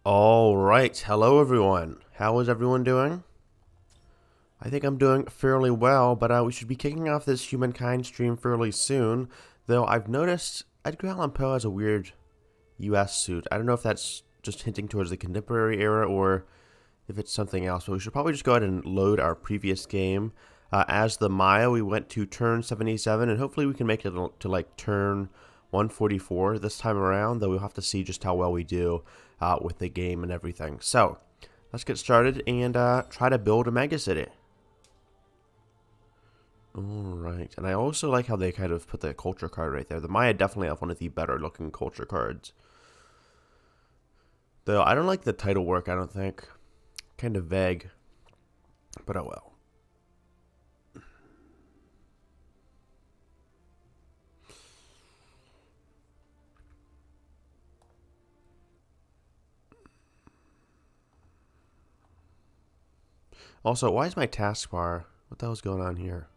All right, hello everyone. How is everyone doing? I think I'm doing fairly well, but we should be kicking off this Humankind stream fairly soon. Though I've noticed Edgar Allan Poe has a weird U.S. suit. I don't know if that's just hinting towards the contemporary era or if it's something else. But we should probably just go ahead and load our previous game. As the Maya, we went to turn 77, and hopefully we can make it to like turn 144 this time around. Though we'll have to see just how well we do with the game and everything. So let's get started and try to build a mega city. Alright, and I also like how they kind of put the culture card right there. The Maya definitely have one of the better looking culture cards. Though I don't like the title work, I don't think. Kind of vague, but oh well. Also, why is my taskbar? What the hell's going on here?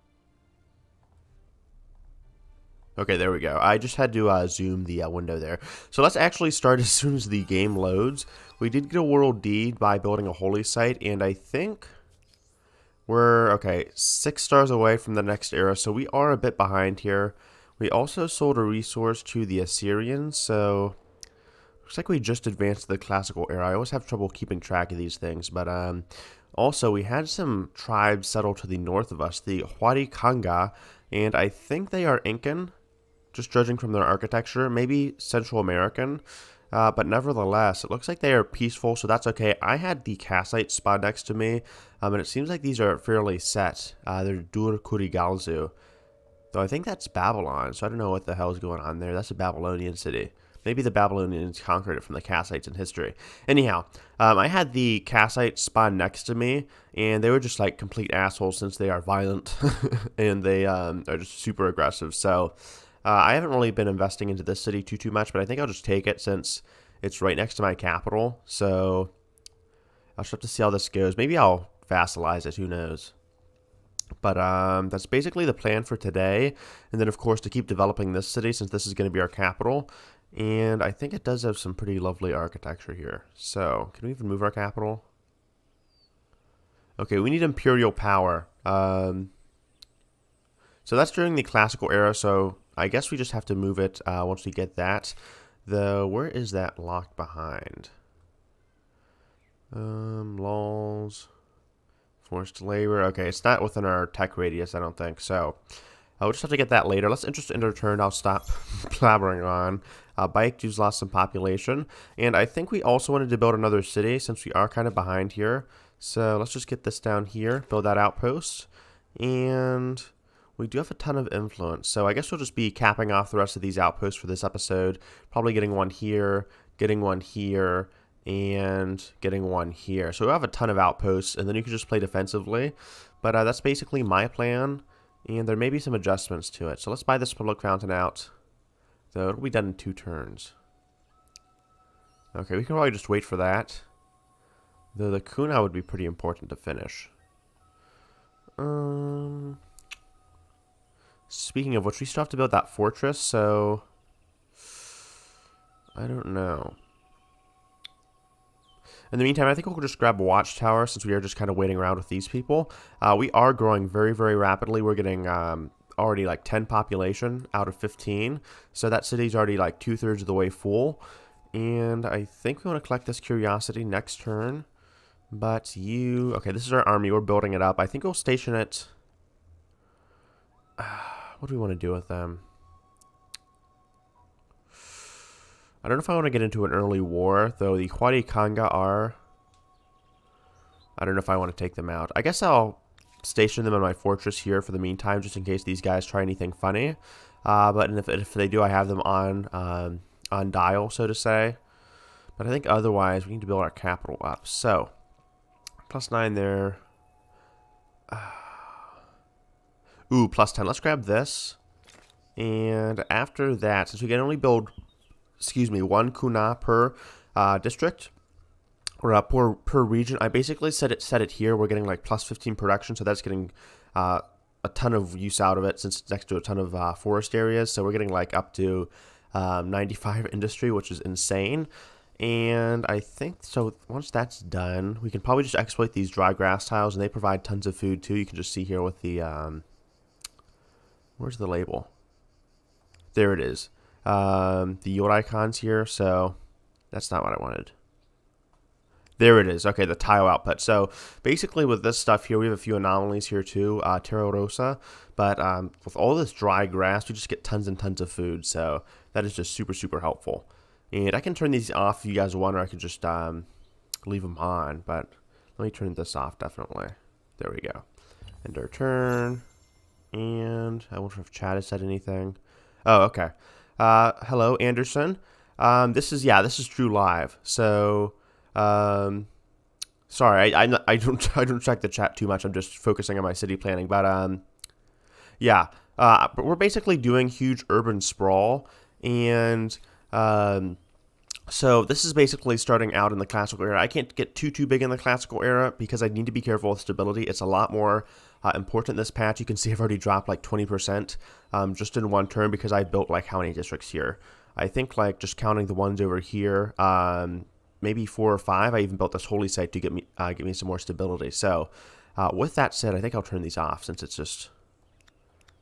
Okay, there we go. I just had to zoom the window there. So let's actually start as soon as the game loads. We did get a world deed by building a holy site, and I think we're, okay, 6 stars away from the next era, so we are a bit behind here. We also sold a resource to the Assyrians, so looks like we just advanced to the classical era. I always have trouble keeping track of these things, but also we had some tribes settle to the north of us, the Huarikanga, and I think they are Incan. Just judging from their architecture, maybe Central American, but nevertheless, it looks like they are peaceful, so that's okay. I had the Kassite spawn next to me, and it seems like these are fairly set. They're Dur Kurigalzu, though I think that's Babylon, so I don't know what the hell is going on there. That's a Babylonian city. Maybe the Babylonians conquered it from the Kassites in history. Anyhow, I had the Kassite spawn next to me, and they were just like complete assholes since they are violent, and they are just super aggressive, so I haven't really been investing into this city too much, but I think I'll just take it since it's right next to my capital. So I'll just have to see how this goes. Maybe I'll vassalize it. Who knows? But that's basically the plan for today. And then, of course, to keep developing this city since this is going to be our capital. And I think it does have some pretty lovely architecture here. So can we even move our capital? Okay, we need imperial power. So that's during the classical era, so I guess we just have to move it once we get that. Though, where is that locked behind? Laws. Forced labor. Okay, it's not within our tech radius, I don't think. So, we'll just have to get that later. Let's interest in return. I'll stop blabbering on. Baiju's lost some population. And I think we also wanted to build another city since we are kind of behind here. So, let's just get this down here. Build that outpost. And we do have a ton of influence, so I guess we'll just be capping off the rest of these outposts for this episode. Probably getting one here, and getting one here. So we'll have a ton of outposts, and then you can just play defensively. But that's basically my plan, and there may be some adjustments to it. So let's buy this public fountain out. Though it'll be done in 2 turns. Okay, we can probably just wait for that. Though the Kuna would be pretty important to finish. Speaking of which, we still have to build that fortress, so I don't know. In the meantime, I think we'll just grab a watchtower since we are just kind of waiting around with these people. We are growing very, very rapidly. We're getting already like 10 population out of 15, so that city's already like 2/3 of the way full. And I think we want to collect this curiosity next turn. But okay, this is our army. We're building it up. I think we'll station it. What do we want to do with them? I don't know if I want to get into an early war, though the Huarikanga are. I don't know if I want to take them out. I guess I'll station them in my fortress here for the meantime, just in case these guys try anything funny. But if they do, I have them on dial, so to say. But I think otherwise, we need to build our capital up. So, +9 there. Ooh, +10. Let's grab this. And after that, since we can only build, 1 kuna per district, or per region, I basically set it here. We're getting like +15 production, so that's getting a ton of use out of it since it's next to a ton of forest areas. So we're getting like up to 95 industry, which is insane. And I think, so once that's done, we can probably just exploit these dry grass tiles, and they provide tons of food too. You can just see here with the, where's the label? There it is. The yield icons here, so that's not what I wanted. There it is. Okay, the tile output. So basically with this stuff here, we have a few anomalies here too, Terra Rosa. But with all this dry grass, we just get tons and tons of food. So that is just super, super helpful. And I can turn these off if you guys want, or I could just leave them on. But let me turn this off, definitely. There we go. End our turn. And I wonder if chat has said anything. Oh, okay. Hello, Anderson. This is True Live. So, sorry, I don't check the chat too much. I'm just focusing on my city planning. But yeah, but we're basically doing huge urban sprawl, and so this is basically starting out in the classical era. I can't get too big in the classical era because I need to be careful with stability. It's a lot more important this patch. You can see I've already dropped like 20% just in one turn because I built like how many districts here. I think like just counting the ones over here, maybe 4 or 5. I even built this holy site to get me some more stability. So with that said, I think I'll turn these off since it's just,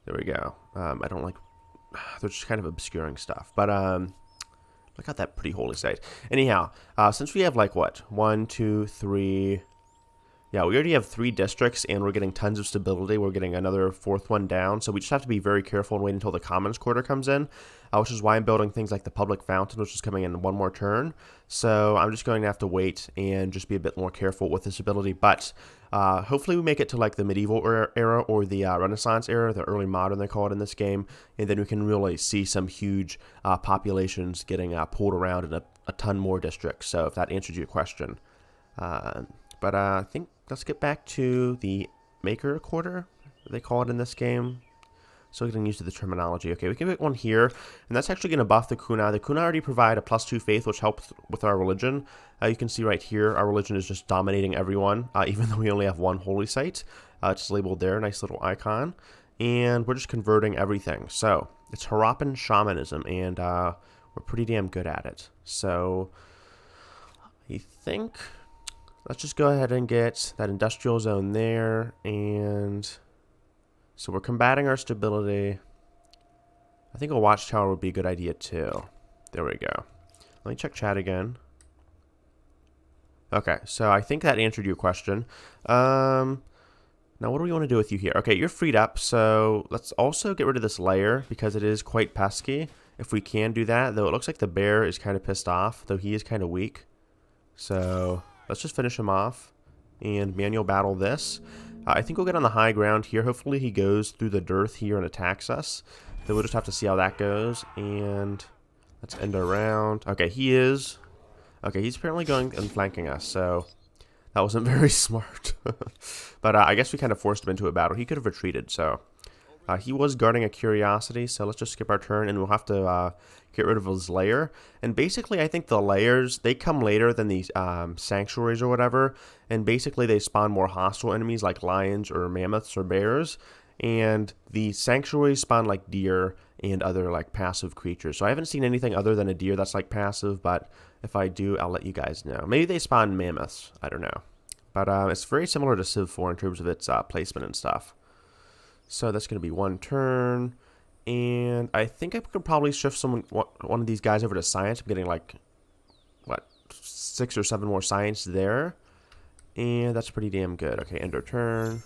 there we go. I don't like, they're just kind of obscuring stuff. But look at that pretty holy site. Anyhow, since we have like what, 1, 2, 3, yeah, we already have 3 districts and we're getting tons of stability. We're getting another 4th one down. So we just have to be very careful and wait until the Commons Quarter comes in, which is why I'm building things like the Public Fountain, which is coming in one more turn. So I'm just going to have to wait and just be a bit more careful with this ability. But hopefully we make it to like the medieval era or the Renaissance era, the early modern they call it in this game. And then we can really see some huge populations getting pulled around in a ton more districts. So if that answers your question. But I think let's get back to the Maker Quarter, they call it in this game. So getting used to the terminology. Okay, we can pick one here, and that's actually going to buff the Kuna. The Kuna already provide a +2 faith, which helps with our religion. You can see right here, our religion is just dominating everyone, even though we only have one holy site. It's labeled there, nice little icon. And we're just converting everything. So it's Harappan shamanism, and we're pretty damn good at it. So I think let's just go ahead and get that industrial zone there, and so we're combating our stability. I think a watchtower would be a good idea too. There we go. Let me check chat again. Okay, so I think that answered your question. Now what do we want to do with you here? Okay, you're freed up, so let's also get rid of this layer because it is quite pesky. If we can do that, though it looks like the bear is kind of pissed off, though he is kind of weak. So let's just finish him off and manual battle this. I think we'll get on the high ground here. Hopefully he goes through the dearth here and attacks us. Then we'll just have to see how that goes. And let's end our round. Okay, he is. Okay, he's apparently going and flanking us. So that wasn't very smart. But I guess we kind of forced him into a battle. He could have retreated. So he was guarding a curiosity. So let's just skip our turn and we'll have to get rid of his lair. And basically I think the lairs, they come later than these sanctuaries or whatever, and basically they spawn more hostile enemies like lions or mammoths or bears, and the sanctuaries spawn like deer and other like passive creatures. So I haven't seen anything other than a deer that's like passive, but if I do, I'll let you guys know. Maybe they spawn mammoths, I don't know. But it's very similar to Civ 4 in terms of its placement and stuff. So that's going to be one turn. And I think I could probably shift one of these guys over to science. I'm getting like, what, 6 or 7 more science there. And that's pretty damn good. Okay, end our turn.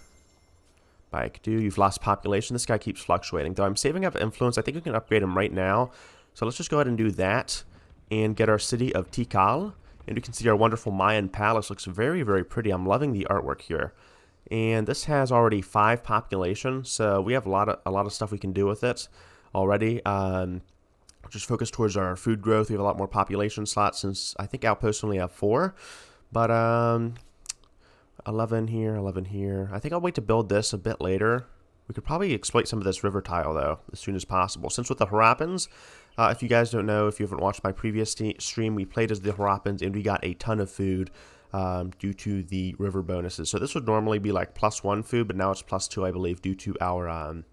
Bike do. You've lost population. This guy keeps fluctuating. Though I'm saving up influence. I think we can upgrade him right now. So let's just go ahead and do that. And get our city of Tikal. And you can see our wonderful Mayan palace looks very, very pretty. I'm loving the artwork here. And this has already 5 population, so we have a lot of stuff we can do with it already. Just focus towards our food growth. We have a lot more population slots since I think outposts only have 4. But 11 here, 11 here. I think I'll wait to build this a bit later. We could probably exploit some of this river tile though as soon as possible. Since with the Harappans, if you guys don't know, if you haven't watched my previous stream, we played as the Harappans and we got a ton of food. Due to the river bonuses. So this would normally be like +1 food, but now it's +2, I believe, due to our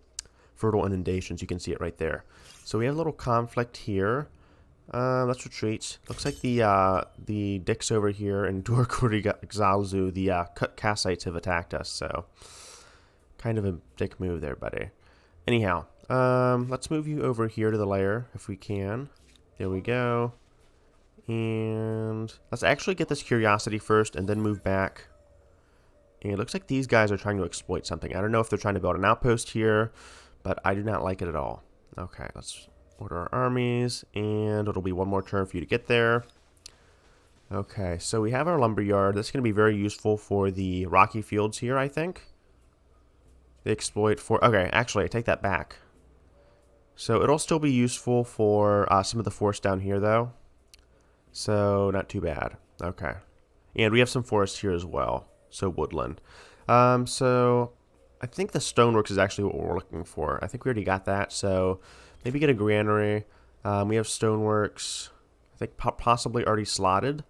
fertile inundations. You can see it right there. So we have a little conflict here. Let's retreat. Looks like the dicks over here in Dorkuri Xalzu, the Kassites have attacked us, so kind of a dick move there, buddy. Anyhow, let's move you over here to the lair if we can. There we go. And let's actually get this curiosity first and then move back. And it looks like these guys are trying to exploit something. I don't know if they're trying to build an outpost here, but I do not like it at all. Okay, let's order our armies, and it'll be one more turn for you to get there. Okay, so we have our lumberyard. This is going to be very useful for the rocky fields here, I think. They exploit for... Okay, actually, I take that back. So it'll still be useful for some of the forest down here, though. So not too bad. Okay. And we have some forest here as well. So woodland. So I think the stoneworks is actually what we're looking for. I think we already got that, so... Maybe get a granary. We have stoneworks, I think possibly already slotted.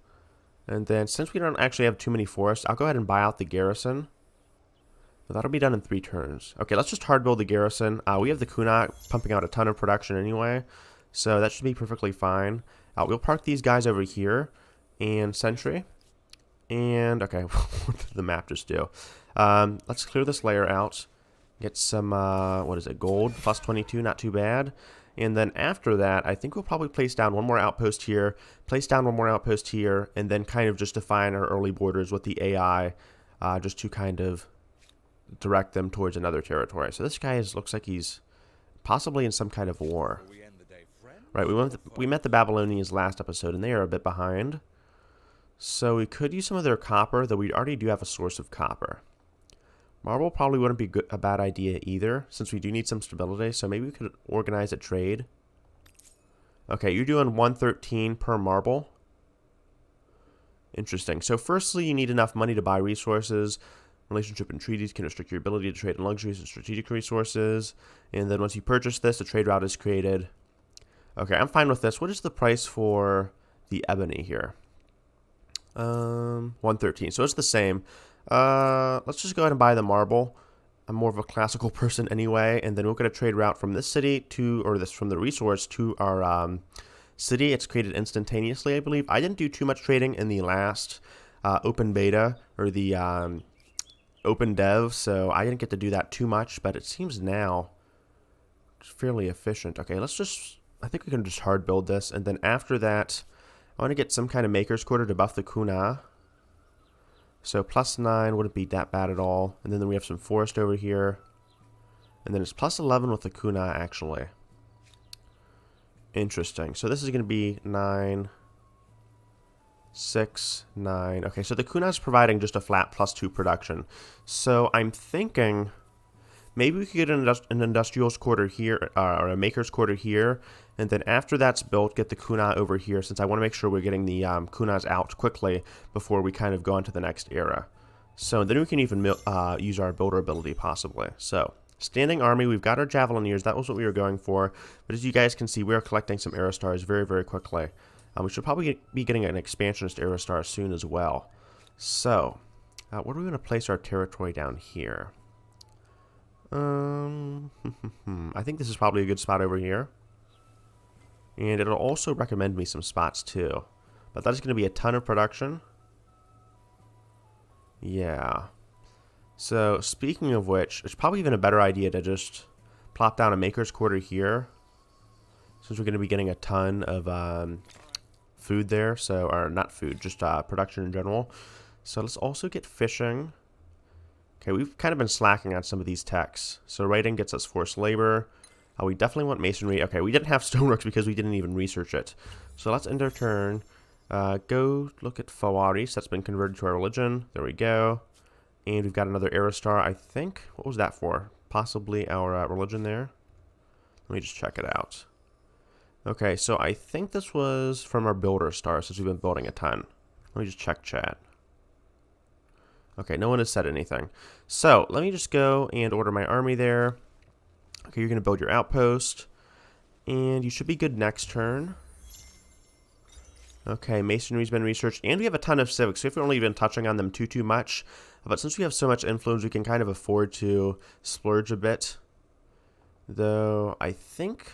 And then since we don't actually have too many forests, I'll go ahead and buy out the garrison. But that'll be done in 3 turns. Okay, let's just hard build the garrison. We have the Kunat pumping out a ton of production anyway, so that should be perfectly fine. We'll park these guys over here and sentry. And, okay, what did the map just do? Let's clear this layer out. Get some, what is it, gold, plus 22, not too bad. And then after that, I think we'll probably place down one more outpost here, place down one more outpost here, and then kind of just define our early borders with the AI, just to kind of direct them towards another territory. So this guy looks like he's possibly in some kind of war. Right, we met the Babylonians last episode, and they are a bit behind. So we could use some of their copper, though we already do have a source of copper. Marble probably wouldn't be a bad idea either, since we do need some stability, so maybe we could organize a trade. Okay, you're doing 113 per marble. Interesting. So firstly, you need enough money to buy resources. Relationship and treaties can restrict your ability to trade in luxuries and strategic resources. And then once you purchase this, a trade route is created. Okay, I'm fine with this. What is the price for the ebony here? 113. So it's the same. Let's just go ahead and buy the marble. I'm more of a classical person anyway, and then we'll get a trade route from this city to, or this from the resource to our city. It's created instantaneously, I believe. I didn't do too much trading in the last open beta, or the open dev, so I didn't get to do that too much, but it seems now it's fairly efficient. Okay, let's just, I think we can just hard build this, and then after that, I want to get some kind of maker's quarter to buff the Kuna. So +9 wouldn't be that bad at all. And then we have some forest over here. And then it's +11 with the Kuna, actually. Interesting. So this is going to be 9, 6, 9. Okay, so the Kuna is providing just a flat +2 production. So I'm thinking maybe we could get an industrial's quarter here, or a maker's quarter here. And then after that's built, get the Kuna over here, since I want to make sure we're getting the Kunas out quickly before we kind of go on to the next era. So then we can even use our builder ability, possibly. So, standing army, we've got our Javelineers. That was what we were going for. But as you guys can see, we are collecting some Aerostars very, very quickly. We should probably be getting an expansionist Aerostar soon as well. So, where do we want to place our territory down here? I think this is probably a good spot over here. And it'll also recommend me some spots too. But that is going to be a ton of production. Yeah. So, speaking of which, it's probably even a better idea to just plop down a maker's quarter here. Since we're going to be getting a ton of food there. So, or not food, just production in general. So, let's also get fishing. Okay, we've kind of been slacking on some of these techs. So, writing gets us forced labor. We definitely want masonry. Okay, we didn't have stoneworks because we didn't even research it. So let's end our turn. Go look at Fawaris. That's been converted to our religion. There we go. And we've got another Aerostar, I think. What was that for? Possibly our religion there. Let me just check it out. Okay, so I think this was from our builder star, since we've been building a ton. Let me just check chat. Okay, no one has said anything. So let me just go and order my army there. Okay, you're going to build your outpost, and you should be good next turn. Okay, masonry's been researched, and we have a ton of civics, so if we're only been touching on them too much, but since we have so much influence, we can kind of afford to splurge a bit. Though, I think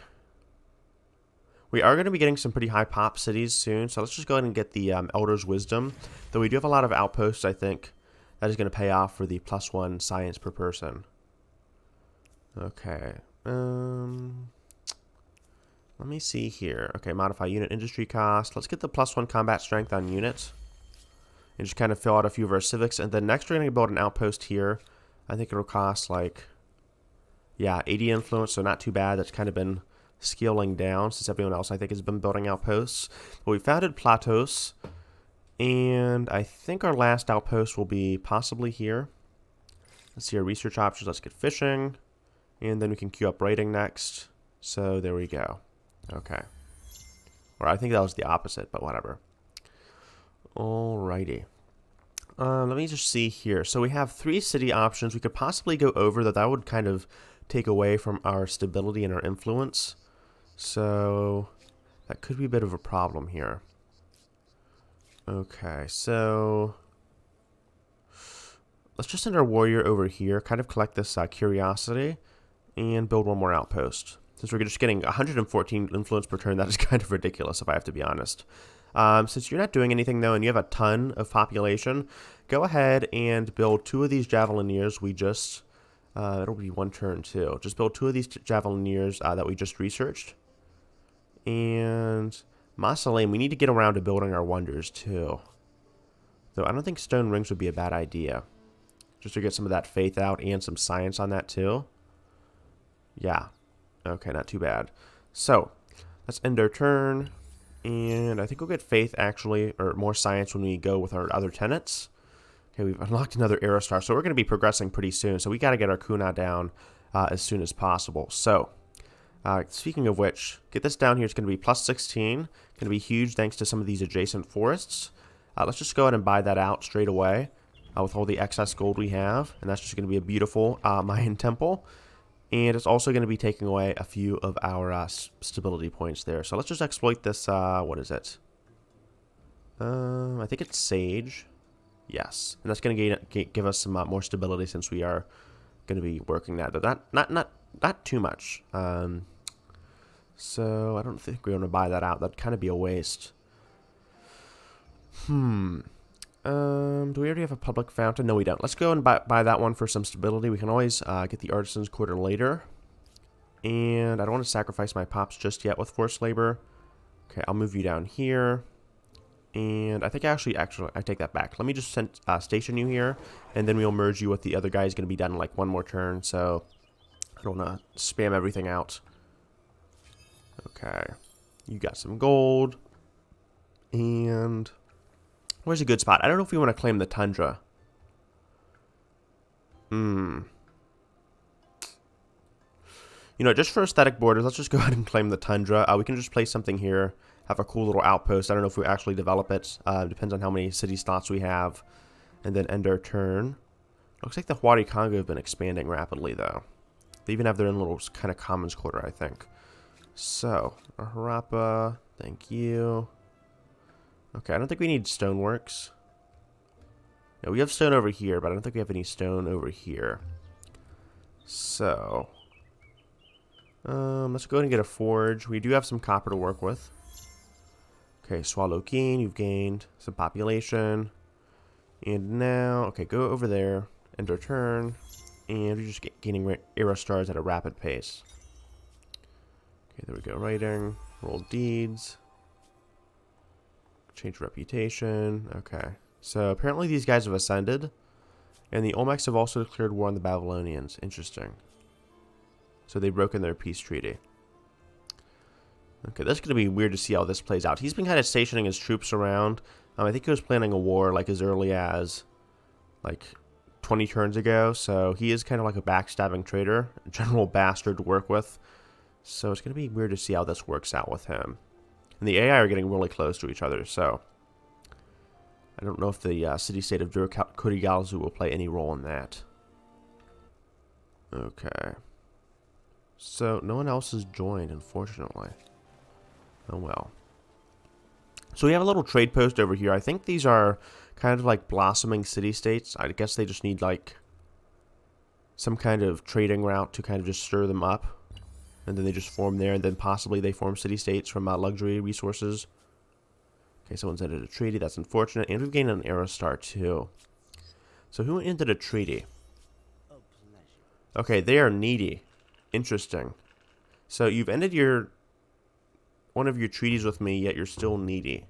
We are going to be getting some pretty high pop cities soon, so let's just go ahead and get the Elder's Wisdom. Though we do have a lot of outposts, I think that is going to pay off for the +1 science per person. Okay. Let me see here. Okay, modify unit industry cost. Let's get the +1 combat strength on units. And just kind of fill out a few of our civics. And then next we're going to build an outpost here. I think it'll cost like, yeah, 80 influence, so not too bad. That's kind of been scaling down since everyone else, I think, has been building outposts. But we founded Platos. And I think our last outpost will be possibly here. Let's see our research options. Let's get fishing. And then we can queue up raiding next. So there we go. Okay. Or I think that was the opposite, but whatever. Alrighty. Let me just see here. So we have 3 city options. We could possibly go over that. That would kind of take away from our stability and our influence. So that could be a bit of a problem here. Okay, so let's just send our warrior over here, kind of collect this curiosity, and build one more outpost. Since we're just getting 114 influence per turn, that is kind of ridiculous, if I have to be honest. Since you're not doing anything, though, and you have a ton of population, go ahead and build 2 of these javelineers. We just, it'll be 1 turn, too. Just build 2 of these javelineers that we just researched. And Mausoleum, we need to get around to building our wonders, too. Though I don't think stone rings would be a bad idea. Just to get some of that faith out and some science on that, too. Yeah. Okay, not too bad. So, let's end our turn. And I think we'll get faith, actually, or more science when we go with our other tenants. Okay, we've unlocked another Aerostar, so we're going to be progressing pretty soon. So we got to get our Kuna down as soon as possible. So, speaking of which, get this down here. It's going to be +16. Going to be huge thanks to some of these adjacent forests. Let's just go ahead and buy that out straight away with all the excess gold we have. And that's just going to be a beautiful Mayan temple. And it's also going to be taking away a few of our stability points there. So let's just exploit this, what is it? I think it's Sage. Yes. And that's going to give us some more stability since we are going to be working that. But not too much. So I don't think we're going to buy that out. That'd kind of be a waste. Do we already have a public fountain? No, we don't. Let's go and buy that one for some stability. We can always get the Artisan's Quarter later. And I don't want to sacrifice my pops just yet with forced labor. Okay, I'll move you down here. And I think actually, I take that back. Let me just station you here. And then we'll merge you with the other guy. Is going to be done in like 1 more turn. So I don't want to spam everything out. Okay. You got some gold. And where's a good spot? I don't know if we want to claim the tundra. You know, just for aesthetic borders, let's just go ahead and claim the tundra. We can just place something here, have a cool little outpost. I don't know if we actually develop it. Depends on how many city slots we have. And then end our turn. Looks like the Huari Congo have been expanding rapidly, though. They even have their own little kind of commons quarter, I think. So, Harappa, thank you. Okay, I don't think we need stoneworks. No, we have stone over here, but I don't think we have any stone over here. So, let's go ahead and get a forge. We do have some copper to work with. Okay, Swallow Keen, you've gained some population. And now, okay, go over there, end our turn, and you're just gaining arrow stars at a rapid pace. Okay, there we go, writing, roll deeds. Change reputation. Okay. So apparently these guys have ascended. And the Olmecs have also declared war on the Babylonians. Interesting. So they've broken their peace treaty. Okay, that's going to be weird to see how this plays out. He's been kind of stationing his troops around. I think he was planning a war like as early as like 20 turns ago. So he is kind of like a backstabbing traitor. A general bastard to work with. So it's going to be weird to see how this works out with him. And the AI are getting really close to each other, so I don't know if the city-state of Kurigalzu will play any role in that. Okay. So, no one else has joined, unfortunately. Oh well. So we have a little trade post over here. I think these are kind of like blossoming city-states. I guess they just need like some kind of trading route to kind of just stir them up. And then they just form there, and then possibly they form city-states from luxury resources. Okay, someone's ended a treaty. That's unfortunate. And we've gained an era star, too. So who ended a treaty? Okay, they are needy. Interesting. So you've ended one of your treaties with me, yet you're still needy.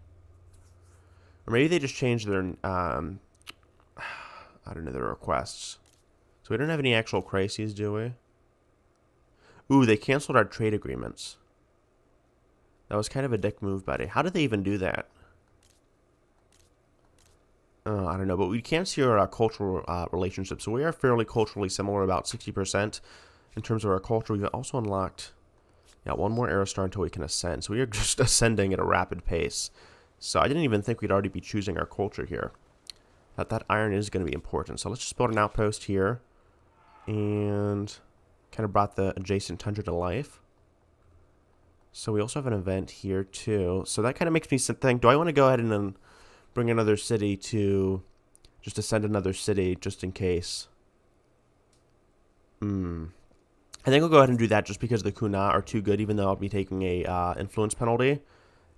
Or maybe they just changed their, I don't know, their requests. So we don't have any actual crises, do we? Ooh, they canceled our trade agreements. That was kind of a dick move, buddy. How did they even do that? Oh, I don't know, but we can see our cultural relationships. So we are fairly culturally similar, about 60% in terms of our culture. We've also unlocked, one more era star until we can ascend. So we are just ascending at a rapid pace. So I didn't even think we'd already be choosing our culture here. That iron is going to be important. So let's just build an outpost here. And kind of brought the adjacent tundra to life. So we also have an event here too. So that kind of makes me think, do I want to go ahead and then bring another city to just ascend another city just in case? I think I'll go ahead and do that just because the Kuna are too good, even though I'll be taking a influence penalty.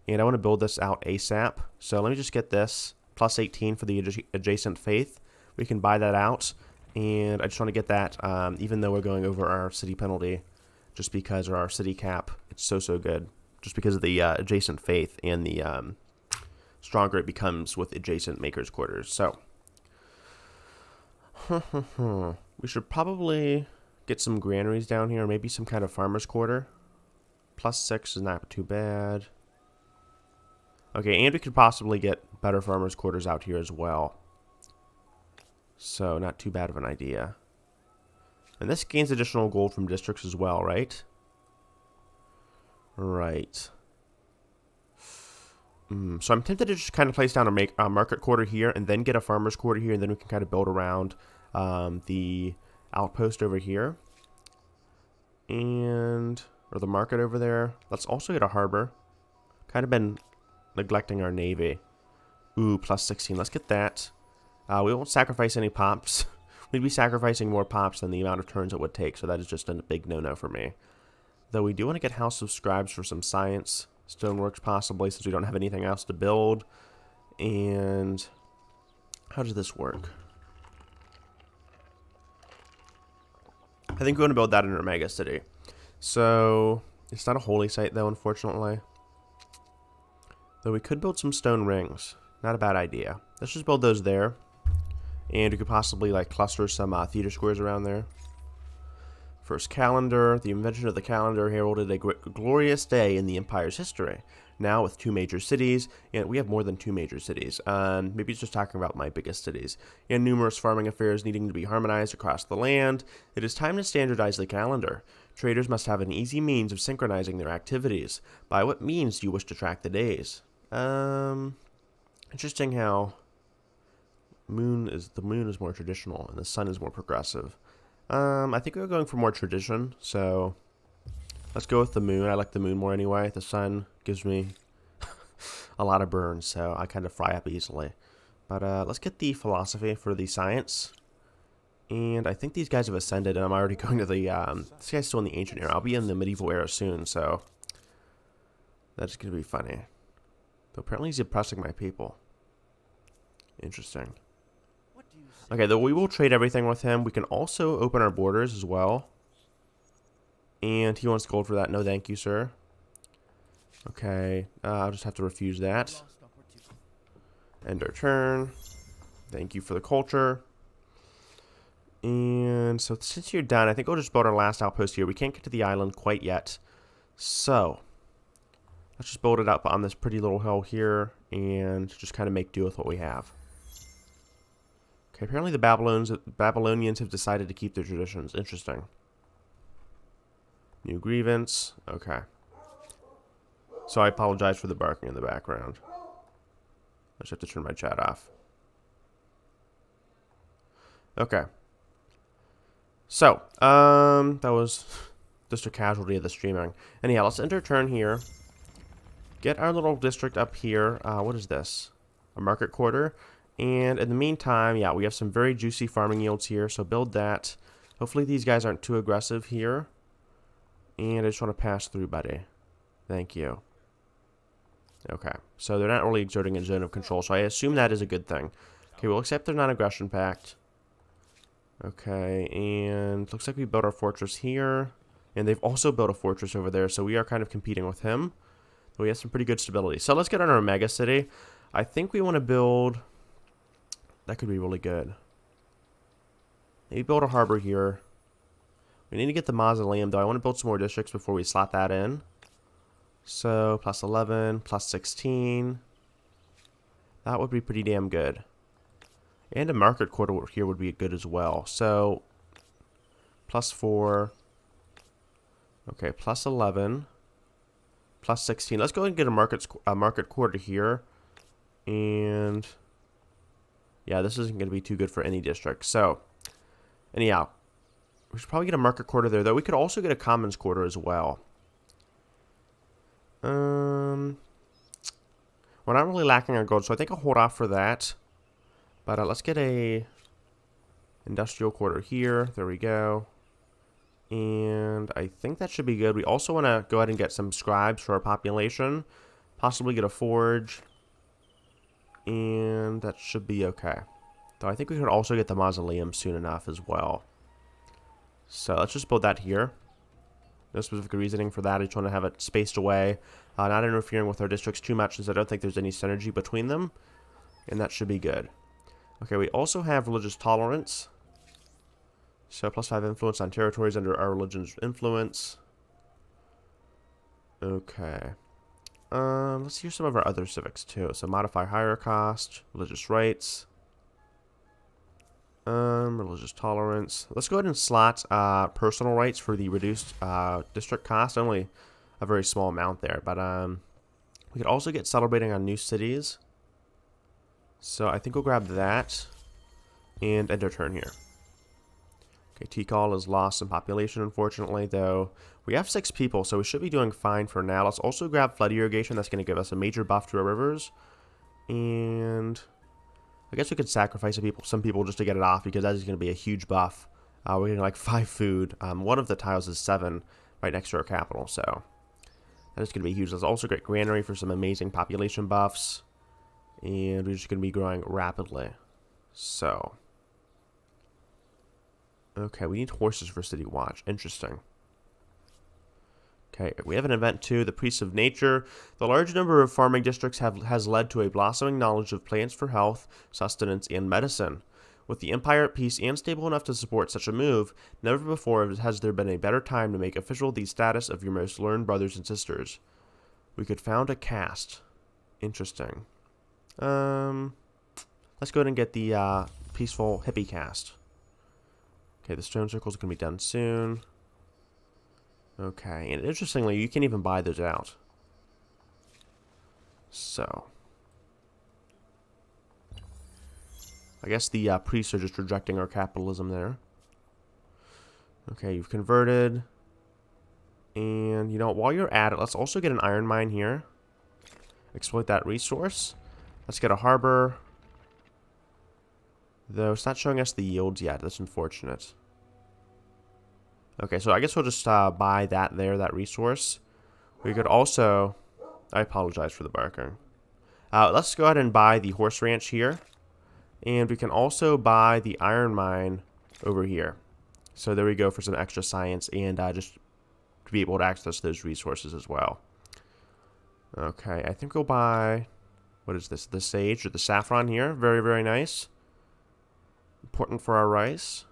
And I want to build this out ASAP. So let me just get this. Plus 18 for the adjacent faith. We can buy that out. And I just want to get that, even though we're going over our city penalty, just because, or our city cap, it's so good. Just because of the adjacent faith and the stronger it becomes with adjacent makers' quarters. So, we should probably get some granaries down here, maybe some kind of farmer's quarter. Plus 6 is not too bad. Okay, and we could possibly get better farmer's quarters out here as well. So, not too bad of an idea. And this gains additional gold from districts as well, right? Right. So I'm tempted to just kind of place down a market quarter here and then get a farmer's quarter here, and then we can kind of build around the outpost over here. Or the market over there. Let's also get a harbor. Kind of been neglecting our navy. Ooh, plus 16. Let's get that. We won't sacrifice any pops. We'd be sacrificing more pops than the amount of turns it would take, so that is just a big no-no for me. Though we do want to get House of Scribes for some science. Stoneworks possibly, since we don't have anything else to build. And how does this work? I think we want to build that in our mega city. So, it's not a holy site though, unfortunately. Though we could build some stone rings. Not a bad idea. Let's just build those there. And we could possibly like cluster some theater squares around there. First calendar. The invention of the calendar heralded a glorious day in the Empire's history. Now with 2 major cities, and we have more than 2 major cities. Maybe it's just talking about my biggest cities. And numerous farming affairs needing to be harmonized across the land. It is time to standardize the calendar. Traders must have an easy means of synchronizing their activities. By what means do you wish to track the days? Interesting how the moon is more traditional and the sun is more progressive. I think we're going for more tradition, so let's go with the moon. I like the moon more anyway. The sun gives me a lot of burns, so I kind of fry up easily. But let's get the philosophy for the science. And I think these guys have ascended, and I'm already going to the, this guy's still in the ancient era. I'll be in the medieval era soon, so that's going to be funny. Though apparently he's oppressing my people. Interesting. Okay, though we will trade everything with him. We can also open our borders as well. And he wants gold for that. No, thank you, sir. Okay, I'll just have to refuse that. End our turn. Thank you for the culture. And so since you're done, I think we'll just build our last outpost here. We can't get to the island quite yet. So let's just build it up on this pretty little hill here and just kind of make do with what we have. Okay, apparently the Babylonians have decided to keep their traditions. Interesting. New grievance. Okay. So I apologize for the barking in the background. I just have to turn my chat off. Okay. So, that was just a casualty of the streaming. Anyhow, let's enter turn here. Get our little district up here. What is this? A market quarter. And in the meantime, yeah, we have some very juicy farming yields here, so build that. Hopefully these guys aren't too aggressive here. And I just want to pass through, buddy. Thank you. Okay, so they're not really exerting a zone of control, so I assume that is a good thing. Okay, we'll accept their non-aggression pact. Okay, and looks like we built our fortress here. And they've also built a fortress over there, so we are kind of competing with him. We have some pretty good stability. So let's get on our mega city. I think we want to build... That could be really good. Maybe build a harbor here. We need to get the mausoleum, though. I want to build some more districts before we slot that in. So, plus 11, plus 16. That would be pretty damn good. And a market quarter here would be good as well. So, plus 4. Okay, plus 11. Plus 16. Let's go ahead and get a market quarter here. And, yeah, this isn't going to be too good for any district. So, anyhow, we should probably get a market quarter there, though. We could also get a commons quarter as well. We're not really lacking on gold, so I think I'll hold off for that. But let's get a industrial quarter here. There we go. And I think that should be good. We also want to go ahead and get some scribes for our population. Possibly get a forge. And that should be okay. Though I think we could also get the mausoleum soon enough as well. So let's just build that here. No specific reasoning for that. I just want to have it spaced away. Not interfering with our districts too much, since I don't think there's any synergy between them. And that should be good. Okay, we also have religious tolerance. So plus 5 influence on territories under our religion's influence. Okay. Let's hear some of our other civics too. So modify higher cost, religious rights. Religious tolerance. Let's go ahead and slot personal rights for the reduced district cost. Only a very small amount there, but we could also get celebrating on new cities. So I think we'll grab that and end our turn here. Okay, Tikal is lost in population, unfortunately, though. We have 6 people, so we should be doing fine for now. Let's also grab flood irrigation. That's going to give us a major buff to our rivers. And I guess we could sacrifice some people just to get it off, because that is going to be a huge buff. We're getting like 5 food. One of the tiles is 7 right next to our capital, so that is going to be huge. Let's also get granary for some amazing population buffs. And we're just going to be growing rapidly. So, okay, we need horses for City Watch. Interesting. Okay, we have an event too, the Priests of Nature. The large number of farming districts has led to a blossoming knowledge of plants for health, sustenance, and medicine. With the Empire at peace and stable enough to support such a move, never before has there been a better time to make official the status of your most learned brothers and sisters. We could found a caste. Interesting. Let's go ahead and get the peaceful hippie caste. Okay, the stone circle is going to be done soon. Okay, and interestingly, you can even buy those out. So, I guess the priests are just rejecting our capitalism there. Okay, you've converted. And, you know, while you're at it, let's also get an iron mine here. Exploit that resource. Let's get a harbor. Though it's not showing us the yields yet. That's unfortunate. Okay, so I guess we'll just buy that resource. We could also... I apologize for the barking. Let's go ahead and buy the horse ranch here. And we can also buy the iron mine over here. So there we go for some extra science and just to be able to access those resources as well. Okay, I think we'll buy... What is this? The sage or the saffron here. Very, very nice. Important for our rice.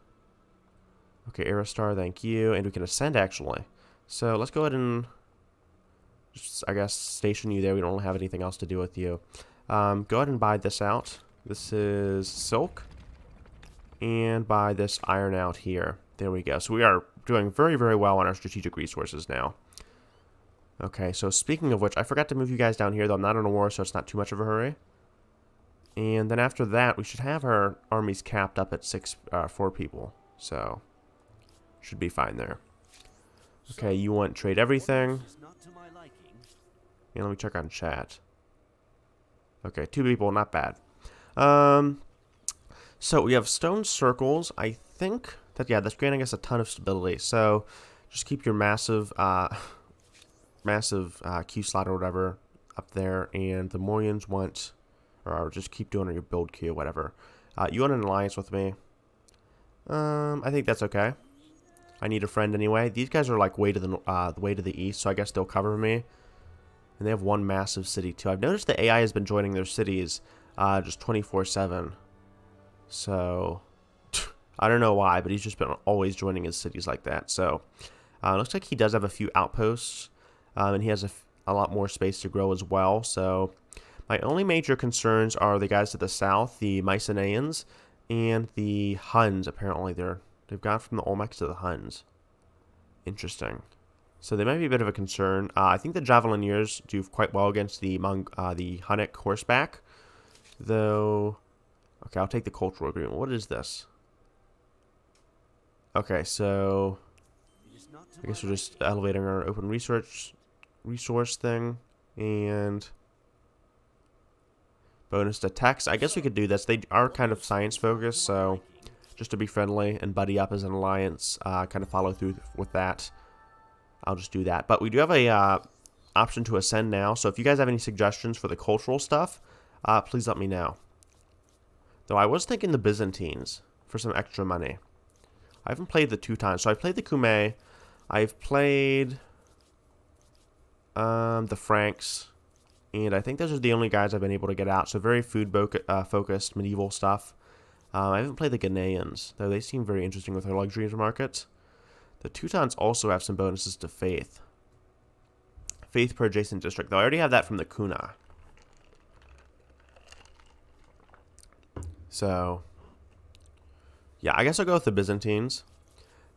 Okay, Aerostar, thank you. And we can ascend, actually. So let's go ahead and just, I guess, station you there. We don't have anything else to do with you. Go ahead and buy this out. This is silk. And buy this iron out here. There we go. So we are doing very, very well on our strategic resources now. Okay, so speaking of which, I forgot to move you guys down here, though I'm not in a war, so it's not too much of a hurry. And then after that, we should have our armies capped up at 4 people. So, should be fine there. Okay, you want trade everything. And let me check on chat. Okay, 2 people, not bad. So we have stone circles. I think that, yeah, that's granting us a ton of stability. So, Just keep your massive, Q slot or whatever up there, and the Morians want, or just keep doing your build queue, whatever. You want an alliance with me? I think that's okay. I need a friend anyway. These guys are like way to the east, so I guess they'll cover me. And they have one massive city too. I've noticed the AI has been joining their cities just 24/7. So I don't know why, but he's just been always joining his cities like that. So looks like he does have a few outposts, and he has a lot more space to grow as well. So my only major concerns are the guys to the south, the Mycenaeans, and the Huns. Apparently they've gone from the Olmecs to the Huns. Interesting. So they might be a bit of a concern. I think the Javelineers do quite well against the Hunnic horseback, though. Okay, I'll take the cultural agreement. What is this? Okay, so I guess we're just elevating our open resource thing, and bonus to text. I guess we could do this. They are kind of science focused, so just to be friendly and buddy up as an alliance, kind of follow through with that. I'll just do that. But we do have a option to ascend now, so if you guys have any suggestions for the cultural stuff, please let me know. Though I was thinking the Byzantines for some extra money. I haven't played the Teutons, so I played the Cumae. I've played the Franks, and I think those are the only guys I've been able to get out. So very food-focused medieval stuff. I haven't played the Ghanaians, though they seem very interesting with their luxuries market. The Teutons also have some bonuses to faith. Faith per adjacent district, though I already have that from the Kuna. So yeah, I guess I'll go with the Byzantines.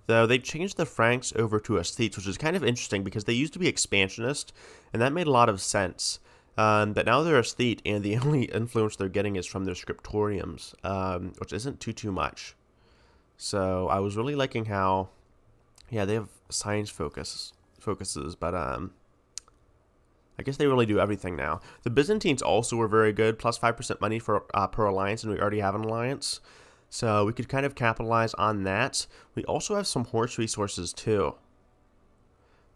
Though they changed the Franks over to aesthetes, which is kind of interesting because they used to be expansionist, and that made a lot of sense. But now they're aesthete, and the only influence they're getting is from their scriptoriums, which isn't too much. So I was really liking how, yeah, they have science focuses, but I guess they really do everything now. The Byzantines also were very good, plus 5% money for per alliance, and we already have an alliance. So we could kind of capitalize on that. We also have some horse resources too.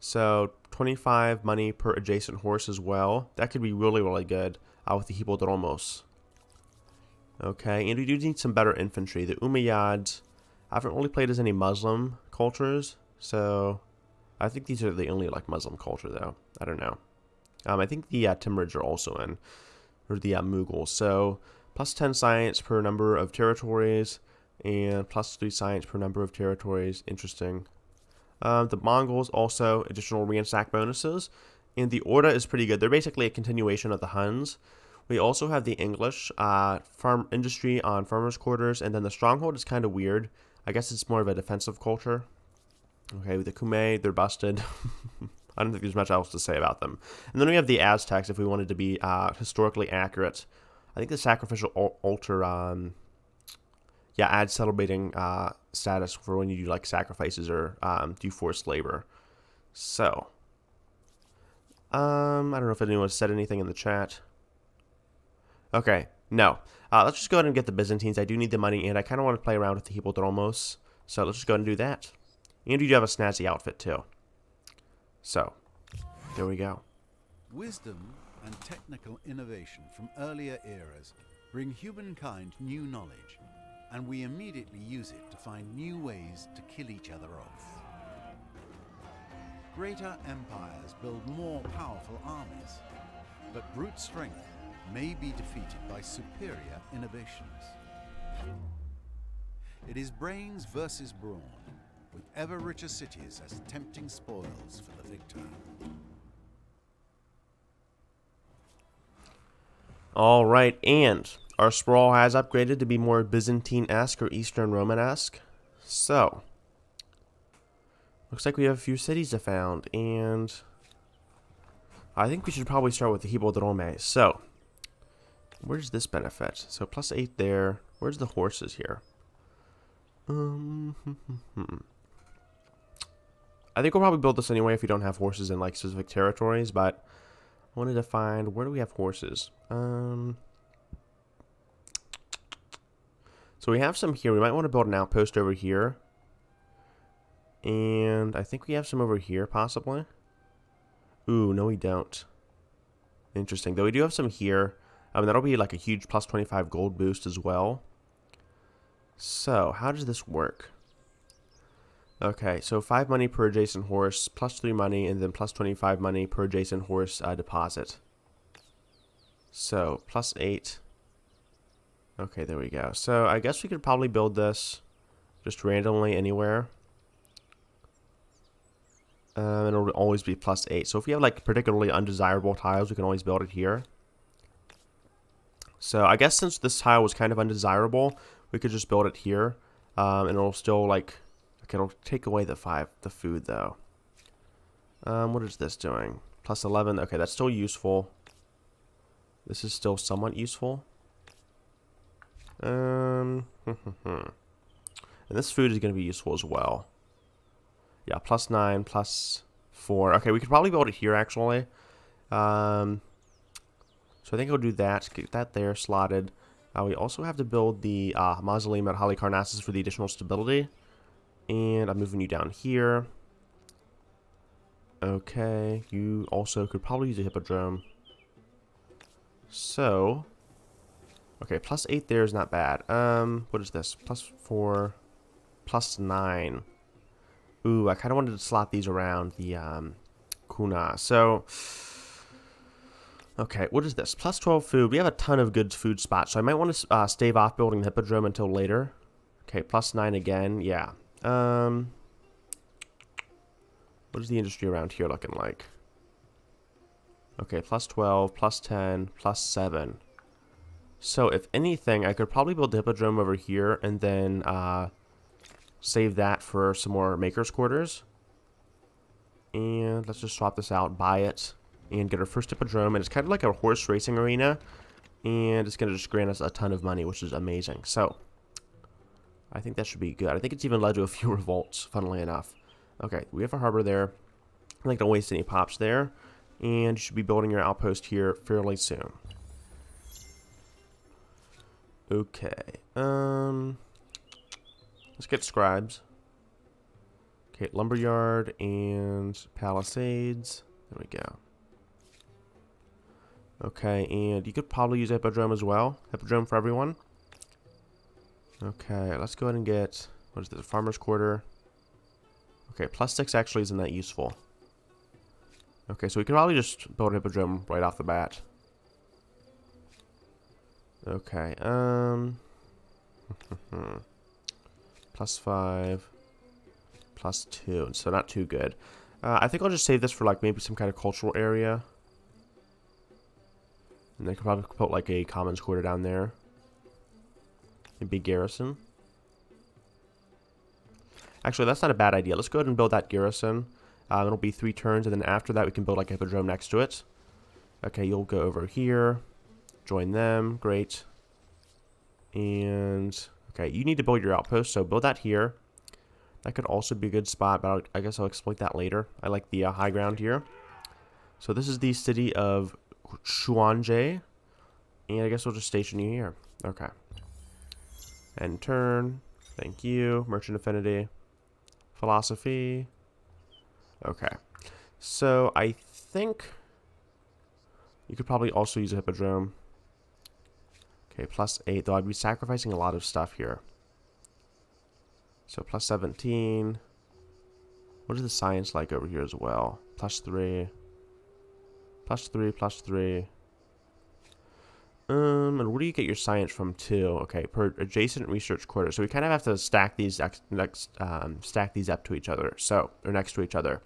So 25 money per adjacent horse as well. That could be really, really good with the Hippodromos. Okay, and we do need some better infantry. The Umayyads, I haven't really played as any Muslim cultures, so I think these are the only like Muslim culture though. I don't know. I think the Timurids are also in, or the Mughals. So plus 10 science per number of territories, and plus 3 science per number of territories. Interesting. The Mongols also additional ransack bonuses, and the Orda is pretty good. They're basically a continuation of the Huns. We also have the English farm industry on farmers' quarters, and then the Stronghold is kind of weird. I guess it's more of a defensive culture. Okay, with the Kume, they're busted. I don't think there's much else to say about them. And then we have the Aztecs, if we wanted to be historically accurate. I think the sacrificial altar, adds celebrating status for when you do like sacrifices or do forced labor. So, I don't know if anyone said anything in the chat. Okay, no. Let's just go ahead and get the Byzantines. I do need the money, and I kind of want to play around with the Hippodromos. So let's just go ahead and do that. And you do have a snazzy outfit too. So, there we go. Wisdom and technical innovation from earlier eras bring humankind new knowledge, and we immediately use it to find new ways to kill each other off. Greater empires build more powerful armies, but brute strength may be defeated by superior innovations. It is brains versus brawn, with ever richer cities as tempting spoils for the victor. Alright, and our sprawl has upgraded to be more Byzantine-esque or Eastern Roman-esque. So, looks like we have a few cities to found, and I think we should probably start with the Hippodrome. So, where's this benefit? So, plus 8 there. Where's the horses here? I think we'll probably build this anyway if we don't have horses in like specific territories, but I wanted to find, where do we have horses? So we have some here. We might want to build an outpost over here. And I think we have some over here, possibly. Ooh, no we don't. Interesting. Though we do have some here. That'll be like a huge plus 25 gold boost as well. So, how does this work? Okay, so 5 money per adjacent horse, plus 3 money, and then plus 25 money per adjacent horse deposit. So, plus 8. Okay, there we go. So, I guess we could probably build this just randomly anywhere. It'll always be plus 8. So, if we have like particularly undesirable tiles, we can always build it here. So, I guess since this tile was kind of undesirable, we could just build it here. And it'll still like... Okay, it'll take away the food though. What is this doing? Plus 11. Okay, that's still useful. This is still somewhat useful. And this food is going to be useful as well. Yeah, plus 9, plus 4. Okay, we could probably build it here actually. So I think I'll do that. Get that there slotted. We also have to build the mausoleum at Halicarnassus for the additional stability. And I'm moving you down here. Okay, you also could probably use a hippodrome. So, okay, plus 8 there is not bad. What is this? Plus 4, plus 9. Ooh, I kind of wanted to slot these around the Kuna. So, okay, what is this? Plus 12 food. We have a ton of good food spots, so I might want to stave off building the hippodrome until later. Okay, plus 9 again. Yeah. What is the industry around here looking like? Okay, plus 12, plus 10, plus 7. So, if anything, I could probably build the hippodrome over here and then save that for some more maker's quarters. And let's just swap this out, buy it, and get our first hippodrome. And it's kind of like a horse racing arena. And it's going to just grant us a ton of money, which is amazing. So, I think that should be good. I think it's even led to a few revolts, funnily enough. Okay, we have a harbor there. I'm not going to waste any pops there. And you should be building your outpost here fairly soon. Okay. Let's get scribes. Okay, lumberyard and palisades. There we go. Okay, and you could probably use a hippodrome as well. Hippodrome for everyone. Okay, let's go ahead and get, what is this, a farmer's quarter. Okay, plus 6 actually isn't that useful. Okay, so we can probably just build a hippodrome right off the bat. Okay, plus 5, plus 2, so not too good. I think I'll just save this for like maybe some kind of cultural area. And I could probably put like a commons quarter down there. A big garrison. Actually, that's not a bad idea. Let's go ahead and build that garrison. It'll be 3 turns, and then after that, we can build like a hippodrome next to it. Okay, you'll go over here. Join them. Great. And, okay, you need to build your outpost, so build that here. That could also be a good spot, but I guess I'll exploit that later. I like the high ground here. So this is the city of Chuanje. And I guess we'll just station you here. Okay. End turn. Thank you. Merchant affinity. Philosophy. Okay. So I think you could probably also use a hippodrome. Okay, plus 8, though I'd be sacrificing a lot of stuff here. So plus 17. What is the science like over here as well? Plus 3. Plus 3, plus 3. And where do you get your science from too? Okay, per adjacent research quarter. So we kind of have to stack these stack these up to each other. So or next to each other.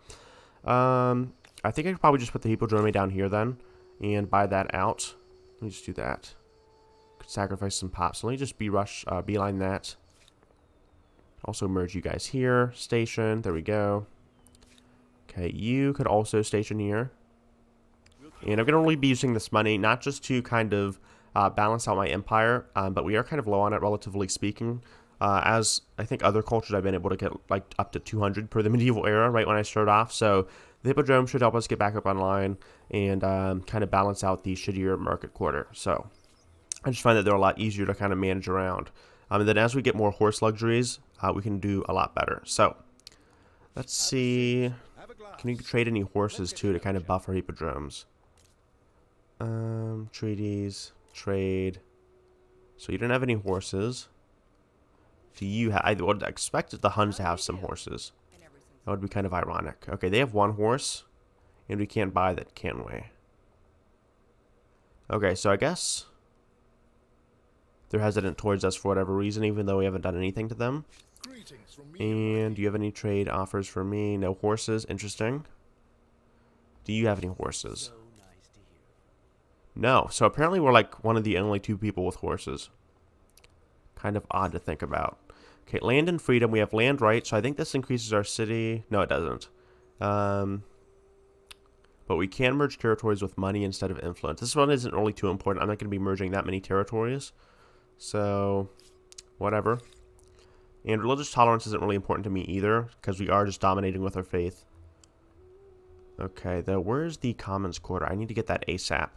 I think I could probably just put the hippodrome down here then, and buy that out. Let me just do that. Could sacrifice some pops. So let me just beeline that. Also merge you guys here. Station. There we go. Okay, you could also station here. And I'm going to only be using this money, not just to kind of balance out my empire, but we are kind of low on it, relatively speaking. As I think other cultures I've been able to get like up to 200 per the medieval era right when I start off. So the hippodrome should help us get back up online and kind of balance out the shittier market quarter. So I just find that they're a lot easier to kind of manage around. And then as we get more horse luxuries, we can do a lot better. So Let's see. Can you trade any horses too to kind of buff our hippodromes? Treaties, trade. So you don't have any horses. Do you have? I would expect the Huns to have some horses. That would be kind of ironic. Okay, they have one horse, and we can't buy that, can we? Okay, so I guess they're hesitant towards us for whatever reason, even though we haven't done anything to them. And do you have any trade offers for me? No horses. Interesting. Do you have any horses? No. So apparently we're like one of the only two people with horses. Kind of odd to think about. Okay, land and freedom. We have land rights, so I think this increases our city. No, it doesn't. But we can merge territories with money instead of influence. This one isn't really too important. I'm not going to be merging that many territories. So, whatever. And religious tolerance isn't really important to me either, because we are just dominating with our faith. Okay, though, where's the Commons Quarter? I need to get that ASAP.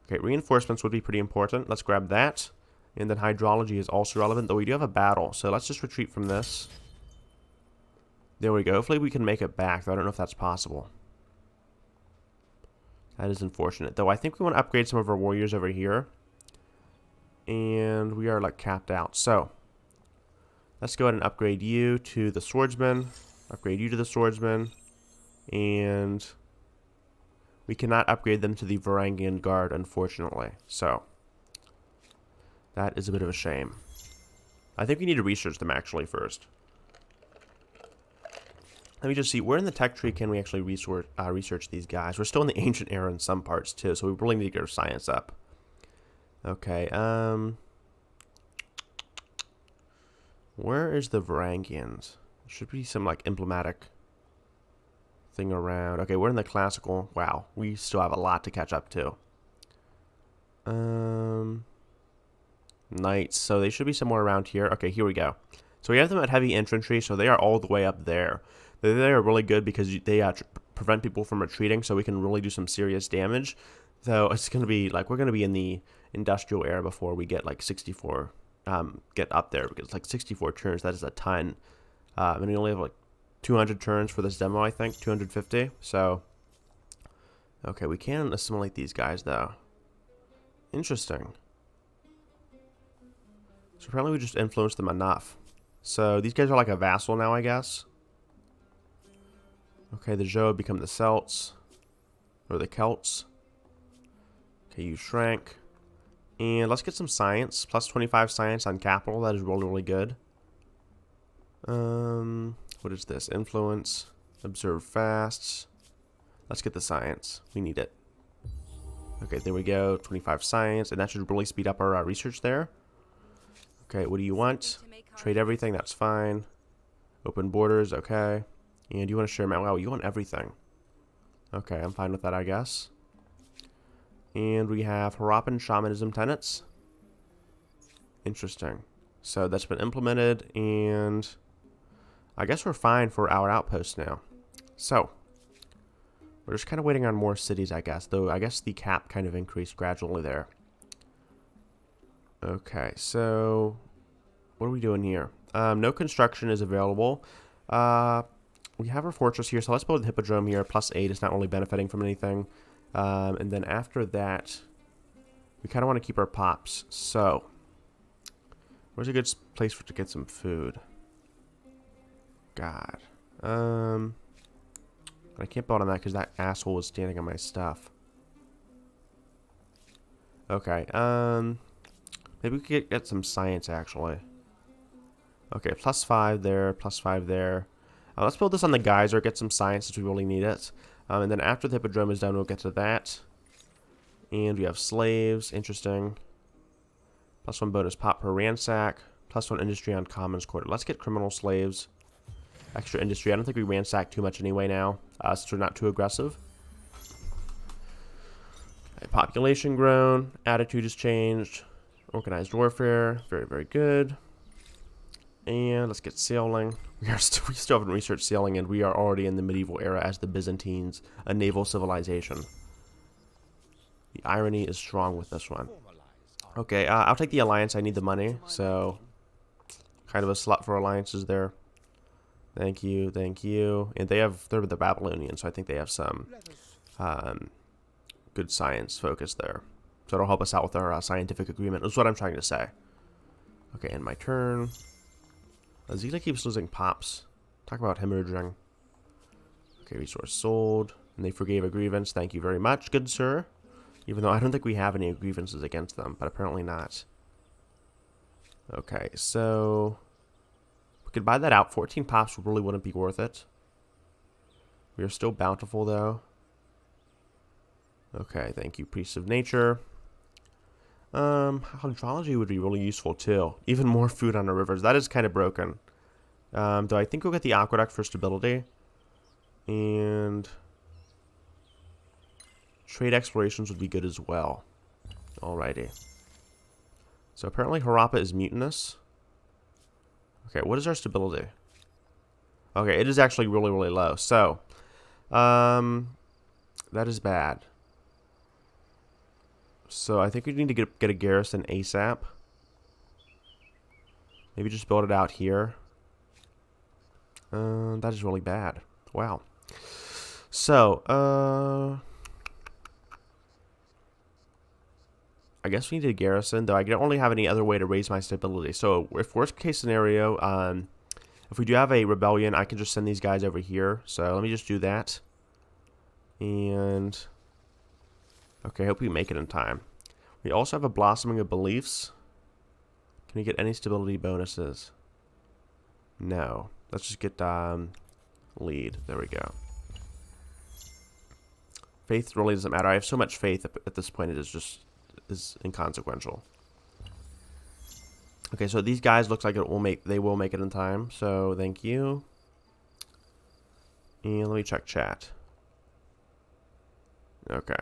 Okay, reinforcements would be pretty important. Let's grab that. And then hydrology is also relevant, though we do have a battle. So let's just retreat from this. There we go. Hopefully we can make it back, though I don't know if that's possible. That is unfortunate. Though I think we want to upgrade some of our warriors over here. And we are, like, capped out. So, let's go ahead and upgrade you to the swordsman. Upgrade you to the swordsman. And we cannot upgrade them to the Varangian Guard, unfortunately. So, that is a bit of a shame. I think we need to research them, actually, first. Let me just see. Where in the tech tree can we actually research these guys? We're still in the ancient era in some parts, too, so we really need to get our science up. Okay, where is the Varangians? Should be some, like, emblematic thing around. Okay, we're in the classical. Wow, we still have a lot to catch up to. Knights, so they should be somewhere around here. Okay, here we go. So we have them at heavy infantry, so they are all the way up there. They are really good because they prevent people from retreating, so we can really do some serious damage. So it's going to be, like, we're going to be in the industrial era before we get, like, 64, get up there, because, like, 64 turns, that is a ton. And we only have, like, 200 turns for this demo, I think, 250, so, okay, we can assimilate these guys, though. Interesting. So apparently we just influenced them enough. So these guys are like a vassal now, I guess. Okay, the Zhou become the Celts, or the Celts. Okay, you shrank. And let's get some science. Plus 25 science on capital. That is really, really good. What is this? Influence. Observe fasts. Let's get the science. We need it. Okay, there we go. 25 science. And that should really speed up our research there. Okay, what do you want? Trade everything. That's fine. Open borders. Okay. And you want to share... Wow, you want everything. Okay, I'm fine with that, I guess. And we have Harappan shamanism tenets. Interesting. So that's been implemented, and I guess we're fine for our outposts now. So, we're just kind of waiting on more cities, I guess. Though, I guess the cap kind of increased gradually there. Okay, so what are we doing here? No construction is available. We have our fortress here, so let's build the hippodrome here. Plus 8 is not really benefiting from anything. And then after that, we kind of want to keep our pops. So, where's a good place to get some food? God. I can't build on that because that asshole is standing on my stuff. Okay. Maybe we could get some science, actually. Okay, plus 5 there, plus 5 there. Let's build this on the geyser, get some science since we really need it. And then after the hippodrome is done, we'll get to that. And we have slaves. Interesting. Plus 1 bonus pop per ransack. Plus 1 industry on commons quarter. Let's get criminal slaves. Extra industry. I don't think we ransack too much anyway now, since we're not too aggressive. Okay, population grown. Attitude has changed. Organized warfare. Very, very good. And let's get sailing. We still haven't researched sailing, and we are already in the medieval era as the Byzantines, a naval civilization. The irony is strong with this one. Okay, I'll take the alliance. I need the money, so kind of a slut for alliances there. Thank you, thank you. And they're the Babylonians, so I think they have some good science focus there. So it'll help us out with our scientific agreement, is what I'm trying to say. Okay, end my turn. Azila keeps losing pops. Talk about hemorrhaging. Okay, resource sold. And they forgave a grievance. Thank you very much, good sir. Even though I don't think we have any grievances against them, but apparently not. Okay, so we could buy that out. 14 pops really wouldn't be worth it. We are still bountiful, though. Okay, thank you, Priest of Nature. Hydrology would be really useful, too. Even more food on the rivers. That is kind of broken. Though I think we'll get the aqueduct for stability. And trade explorations would be good as well. Alrighty. So apparently Harappa is mutinous. Okay, what is our stability? Okay, it is actually really, really low. So, that is bad. So I think we need to get a garrison ASAP. Maybe just build it out here. That is really bad. Wow. So, I guess we need a garrison, though I don't really have any other way to raise my stability. So, if worst case scenario, if we do have a rebellion, I can just send these guys over here. So, let me just do that. And, okay, I hope we make it in time. We also have a blossoming of beliefs. Can we get any stability bonuses? No. Let's just get, lead. There we go. Faith really doesn't matter. I have so much faith at this point, it is inconsequential. Okay, so these guys looks like they will make it in time. So thank you. And let me check chat. Okay.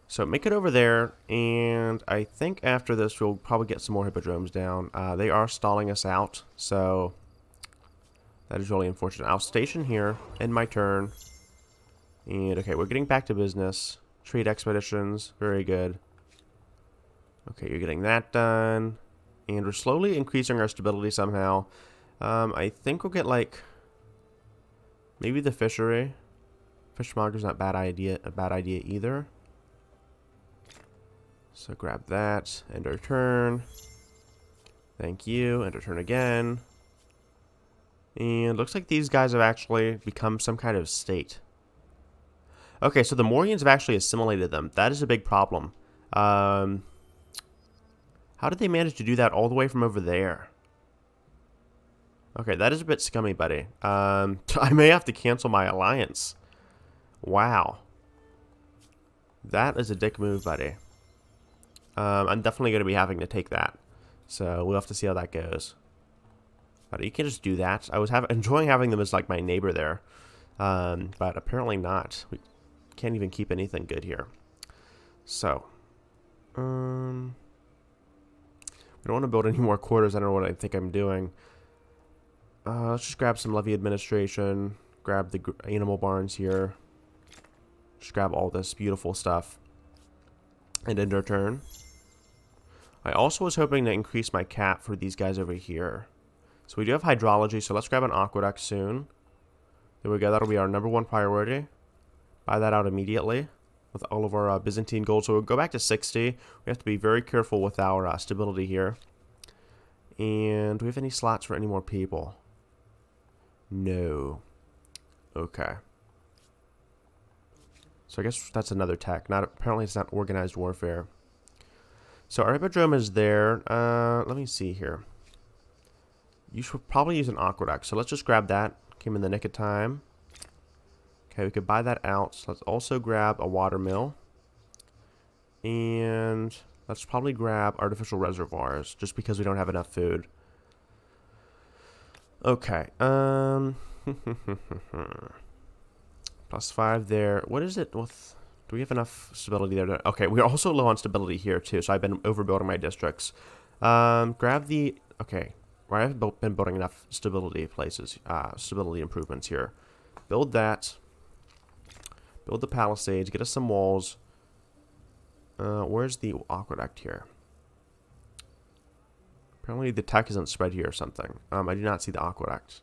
So make it over there, and I think after this we'll probably get some more hippodromes down. They are stalling us out, so that is really unfortunate. I'll station here, end my turn. And okay, we're getting back to business. Trade expeditions, very good. Okay, you're getting that done. And we're slowly increasing our stability somehow. I think we'll get like maybe the fishery. Fishmonger's not a bad idea either. So grab that, end our turn. Thank you, end our turn again. And looks like these guys have actually become some kind of state. Okay, so the Morians have actually assimilated them. That is a big problem. How did they manage to do that all the way from over there? Okay, that is a bit scummy, buddy. I may have to cancel my alliance. Wow. That is a dick move, buddy. I'm definitely going to be having to take that. So we'll have to see how that goes. But you can't just do that. I was enjoying having them as like my neighbor there. But apparently not. We can't even keep anything good here. So. We don't want to build any more quarters. I don't know what I think I'm doing. Let's just grab some levy administration. Grab the animal barns here. Just grab all this beautiful stuff. And end our turn. I also was hoping to increase my cap for these guys over here. So we do have hydrology, so let's grab an aqueduct soon. There we go, that'll be our #1 priority. Buy that out immediately with all of our Byzantine gold. So we'll go back to 60. We have to be very careful with our stability here. And do we have any slots for any more people? No. Okay. So I guess that's another tech. Apparently it's not organized warfare. So our hippodrome is there. Let me see here. You should probably use an aqueduct. So let's just grab that. Came in the nick of time. Okay, we could buy that out. So let's also grab a water mill. And let's probably grab artificial reservoirs, just because we don't have enough food. Okay. +5 there. What is it with... Do we have enough stability there? Okay, we're also low on stability here, too. So I've been overbuilding my districts. Grab the... Okay. I have been building enough stability places. Stability improvements here. Build that. Build the palisades. Get us some walls. Where's the aqueduct here? Apparently the tech isn't spread here or something. I do not see the aqueduct.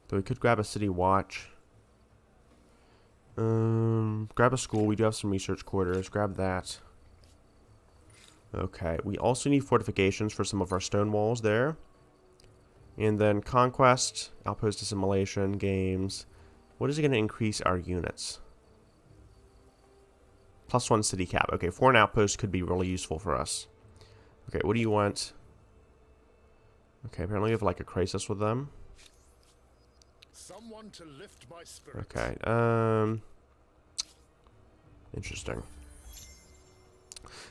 Though we could grab a city watch. Grab a school. We do have some research quarters. Grab that. Okay. We also need fortifications for some of our stone walls there. And then conquest, outpost assimilation, games. What is it going to increase our units? +1 city cap. Okay, foreign outpost could be really useful for us. Okay, what do you want? Okay, apparently we have like a crisis with them. Someone to lift my spirits. Okay, interesting.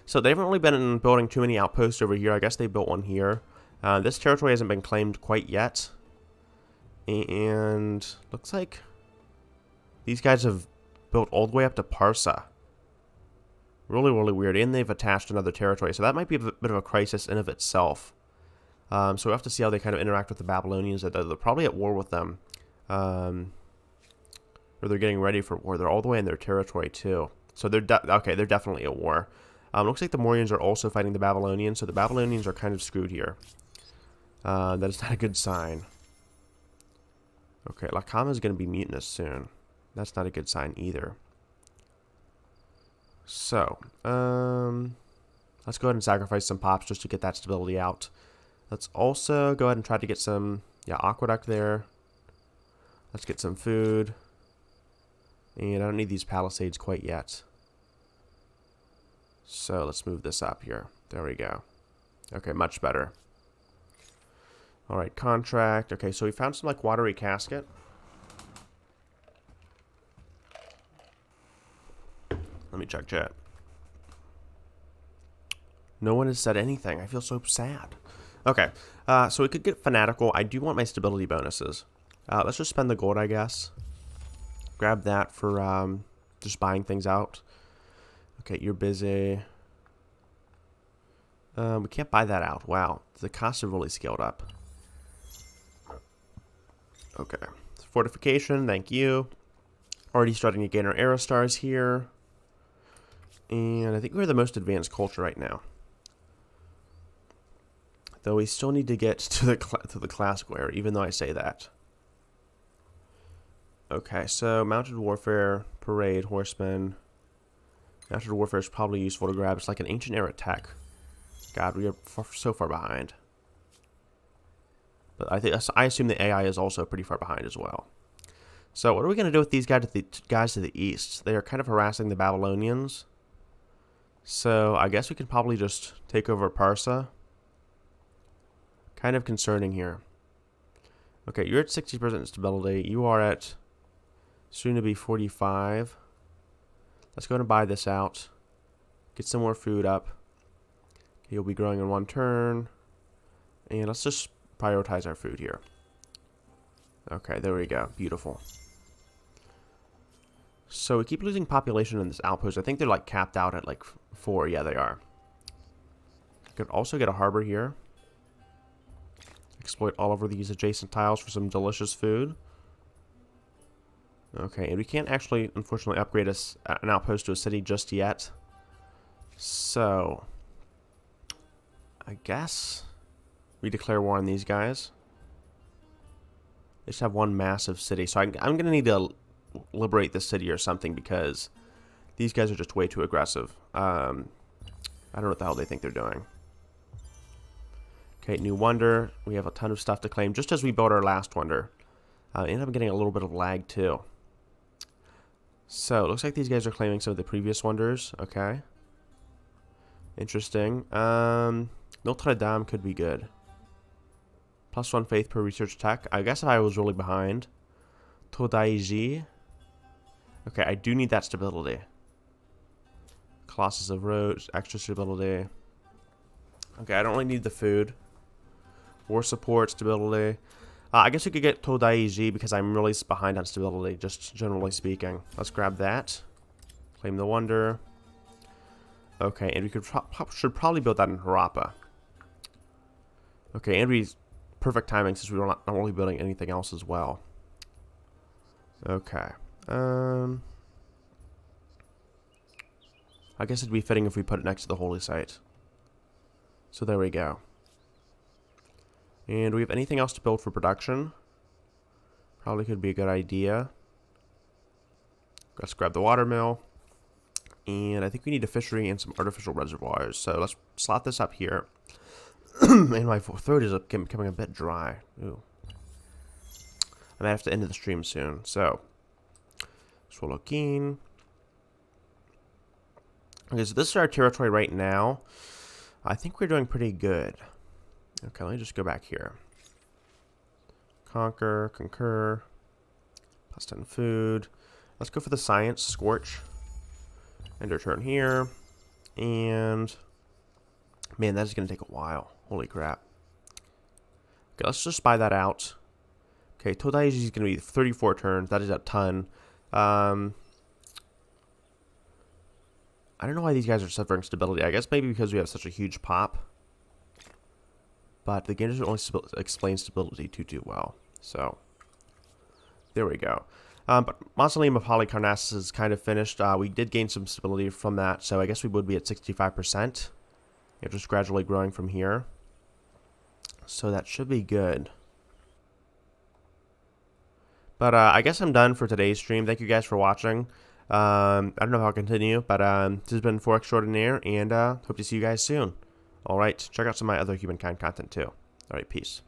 So they haven't really been building too many outposts over here. I guess they built one here. This territory hasn't been claimed quite yet. And looks like these guys have built all the way up to Parsa. Really, really weird. And they've attached another territory. So that might be a bit of a crisis in of itself. So we'll have to see how they kind of interact with the Babylonians. They're probably at war with them. Or they're getting ready for war. They're all the way in their territory too. So they're they're definitely at war. Looks like the Morians are also fighting the Babylonians. So the Babylonians are kind of screwed here. That is not a good sign. Okay, Lakama is going to be mutinous soon. That's not a good sign either. So, let's go ahead and sacrifice some pops just to get that stability out. Let's also go ahead and try to get some, aqueduct there. Let's get some food. And I don't need these palisades quite yet. So, let's move this up here. There we go. Okay, much better. Alright, contract. Okay, so we found some, watery casket. Let me check chat. No one has said anything. I feel so sad. Okay, so we could get fanatical. I do want my stability bonuses. Let's just spend the gold, I guess. Grab that for just buying things out. Okay, you're busy. We can't buy that out. Wow, the costs have really scaled up. Okay, fortification, thank you. Already starting to gain our arrow stars here. And I think we're the most advanced culture right now. Though we still need to get to the classical era, even though I say that. Okay, so mounted warfare, parade, horsemen. Mounted warfare is probably useful to grab. It's like an ancient era tech. God, we are so far behind. But I assume the AI is also pretty far behind as well. So what are we going to do with these guys to the east? They are kind of harassing the Babylonians. So I guess we could probably just take over Parsa. Kind of concerning here. Okay, you're at 60% stability. You are at soon to be 45. Let's go and buy this out. Get some more food up. Okay, you'll be growing in one turn. And let's just prioritize our food here. Okay, there we go. Beautiful. So we keep losing population in this outpost. I think they're capped out at 4. Yeah, they are. Could also get a harbor here. Exploit all over these adjacent tiles for some delicious food. Okay, and we can't actually, unfortunately, upgrade an outpost to a city just yet. So, I guess we declare war on these guys. They just have one massive city. So I'm going to need to liberate the city or something because these guys are just way too aggressive. I don't know what the hell they think they're doing. Okay, new wonder. We have a ton of stuff to claim just as we built our last wonder. Ended up getting a little bit of lag too. So, it looks like these guys are claiming some of the previous wonders. Okay. Interesting. Notre Dame could be good. +1 faith per research tech. I guess if I was really behind. Todaiji. Okay, I do need that stability. Colossus of Rhodes, extra stability. Okay, I don't really need the food. War support, stability. I guess we could get Todaiji because I'm really behind on stability, just generally speaking. Let's grab that. Claim the wonder. Okay, and we should probably build that in Harappa. Okay, and we perfect timing since we're not really building anything else as well. Okay. I guess it'd be fitting if we put it next to the holy site. So there we go. And do we have anything else to build for production? Probably could be a good idea. Let's grab the water mill. And I think we need a fishery and some artificial reservoirs. So let's slot this up here. And my throat is becoming a bit dry. Ooh. I might have to end the stream soon. So, Swallow Keen. Okay, so this is our territory right now. I think we're doing pretty good. Okay, let me just go back here. Conquer, concur, plus 10 food. Let's go for the science, Scorch. End our turn here. And, man, that is going to take a while. Holy crap. Okay, let's just buy that out. Okay, Todaiji is going to be 34 turns. That is a ton. I don't know why these guys are suffering stability. I guess maybe because we have such a huge pop. But the game doesn't really explain stability too well. So, there we go. But Mausoleum of Halicarnassus is kind of finished. We did gain some stability from that, so I guess we would be at 65%. You're just gradually growing from here. So that should be good. But I guess I'm done for today's stream. Thank you guys for watching. I don't know if I'll continue, but this has been 4 Extraordinaire, and hope to see you guys soon. Alright, check out some of my other Humankind content too. Alright, peace.